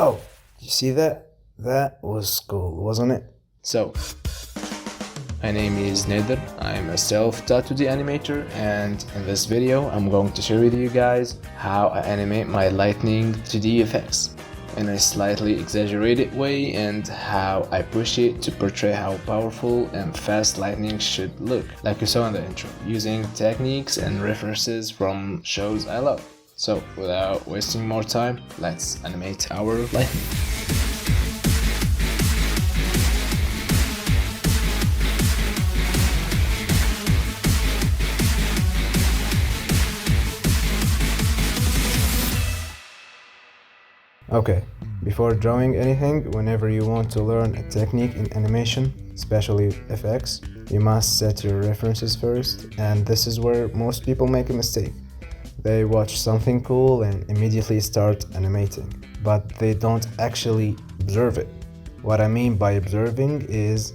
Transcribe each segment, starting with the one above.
Oh, you see that? That was cool, wasn't it? So, my name is Nader. I'm a self-taught 2D animator, and in this video I'm going to share with you guys how I animate my lightning 2D effects in a slightly exaggerated way, and how I push it to portray how powerful and fast lightning should look, like you saw in the intro, using techniques and references from shows I love. So, without wasting more time, let's animate our lightning. Okay, before drawing anything, whenever you want to learn a technique in animation, especially FX, you must set your references first, and this is where most people make a mistake. They watch something cool and immediately start animating, but they don't actually observe it. What I mean by observing is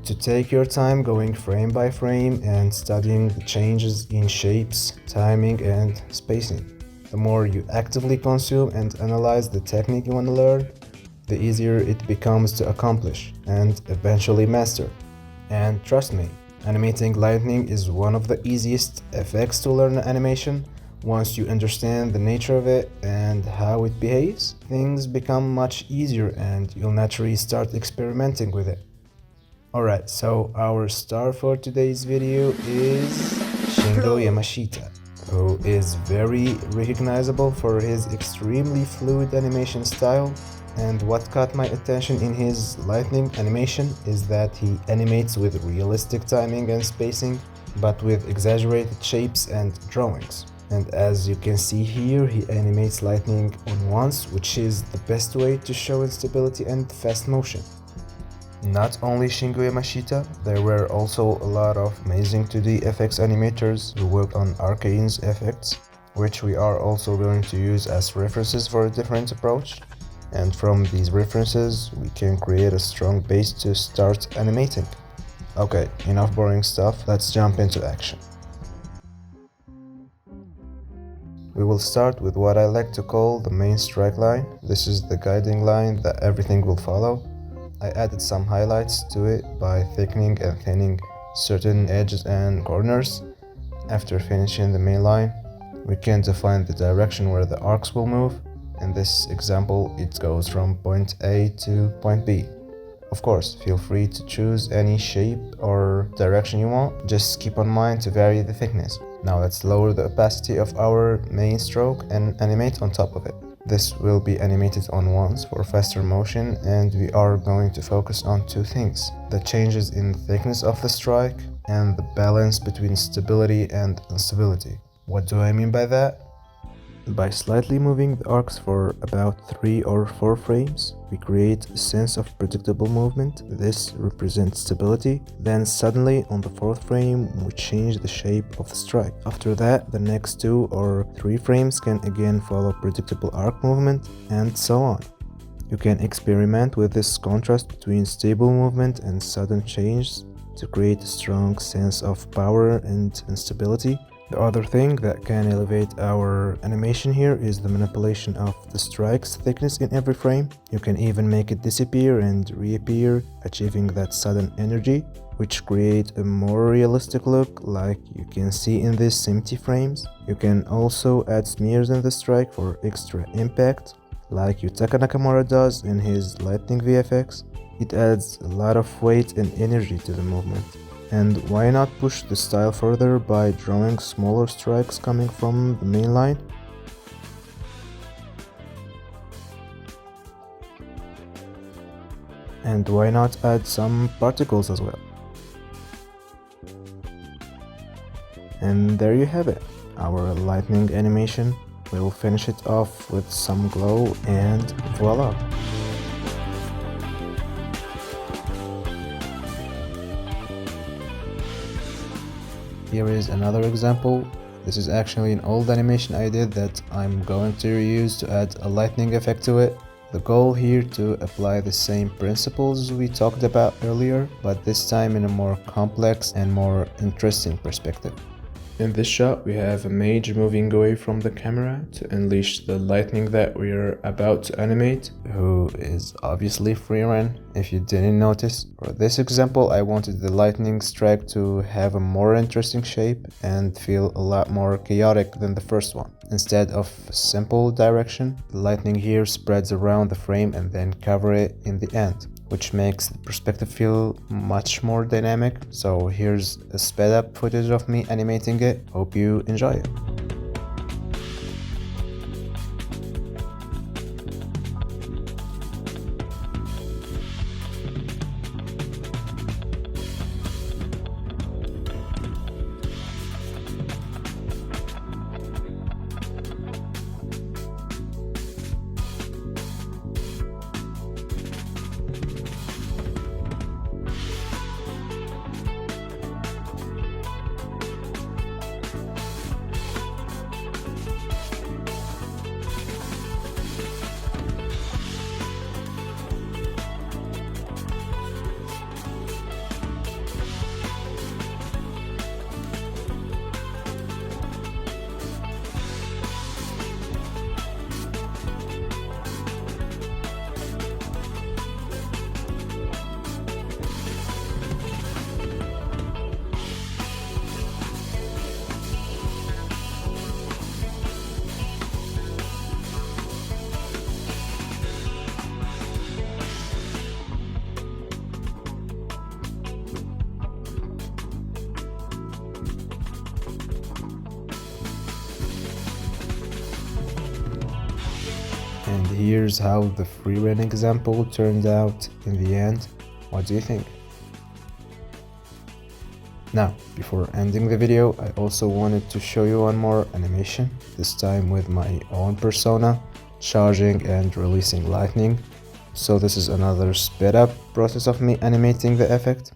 to take your time going frame by frame and studying the changes in shapes, timing, and spacing. The more you actively consume and analyze the technique you want to learn, the easier it becomes to accomplish and eventually master. And trust me, animating lightning is one of the easiest effects to learn animation. Once you understand the nature of it and how it behaves, things become much easier and you'll naturally start experimenting with it. Alright, so our star for today's video is Shingo Yamashita, who is very recognizable for his extremely fluid animation style. And what caught my attention in his lightning animation is that he animates with realistic timing and spacing, but with exaggerated shapes and drawings. And as you can see here, he animates lightning on once, which is the best way to show instability and fast motion. Not only Shingo Yamashita, there were also a lot of amazing 2D FX animators who worked on Arcane's effects, which we are also going to use as references for a different approach. And from these references, we can create a strong base to start animating. Okay, enough boring stuff, let's jump into action. We will start with what I like to call the main strike line. This is the guiding line that everything will follow. I added some highlights to it by thickening and thinning certain edges and corners. After finishing the main line, we can define the direction where the arcs will move. In this example, it goes from point A to point B. Of course, feel free to choose any shape or direction you want, just keep in mind to vary the thickness. Now let's lower the opacity of our main stroke and animate on top of it. This will be animated on once for faster motion, and we are going to focus on two things: the changes in thickness of the strike and the balance between stability and instability. What do I mean by that? By slightly moving the arcs for about 3 or 4 frames, we create a sense of predictable movement. This represents stability. Then suddenly on the 4th frame, we change the shape of the strike. After that, the next 2 or 3 frames can again follow predictable arc movement, and so on. You can experiment with this contrast between stable movement and sudden change to create a strong sense of power and instability. The other thing that can elevate our animation here is the manipulation of the strike's thickness in every frame. You can even make it disappear and reappear, achieving that sudden energy, which create a more realistic look, like you can see in these empty frames. You can also add smears in the strike for extra impact, like Yutaka Nakamura does in his Lightning VFX. It adds a lot of weight and energy to the movement. And why not push the style further by drawing smaller strikes coming from the main line? And why not add some particles as well? And there you have it, our lightning animation. We'll finish it off with some glow and voila! Here is another example. This is actually an old animation I did that I'm going to reuse to add a lightning effect to it. The goal here to apply the same principles we talked about earlier, but this time in a more complex and more interesting perspective. In this shot, we have a mage moving away from the camera to unleash the lightning that we're about to animate, who is obviously free run, if you didn't notice. For this example, I wanted the lightning strike to have a more interesting shape and feel a lot more chaotic than the first one. Instead of simple direction, the lightning here spreads around the frame and then cover it in the end, which makes the perspective feel much more dynamic. So here's a sped up footage of me animating it. Hope you enjoy it. And here's how the free run example turned out in the end. What do you think? Now, before ending the video, I also wanted to show you one more animation, this time with my own persona, charging and releasing lightning. So this is another sped up process of me animating the effect.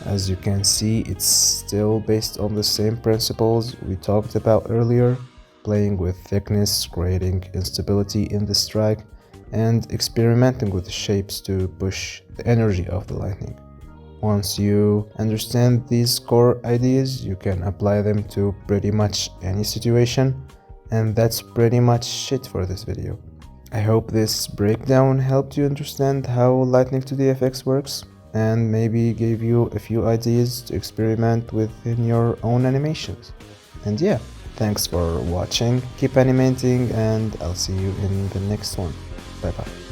As you can see, it's still based on the same principles we talked about earlier, playing with thickness, creating instability in the strike, and experimenting with the shapes to push the energy of the lightning. Once you understand these core ideas, you can apply them to pretty much any situation, and that's pretty much it for this video. I hope this breakdown helped you understand how Lightning 2D FX works, and maybe gave you a few ideas to experiment with in your own animations. And yeah, thanks for watching, keep animating, and I'll see you in the next one. Bye bye.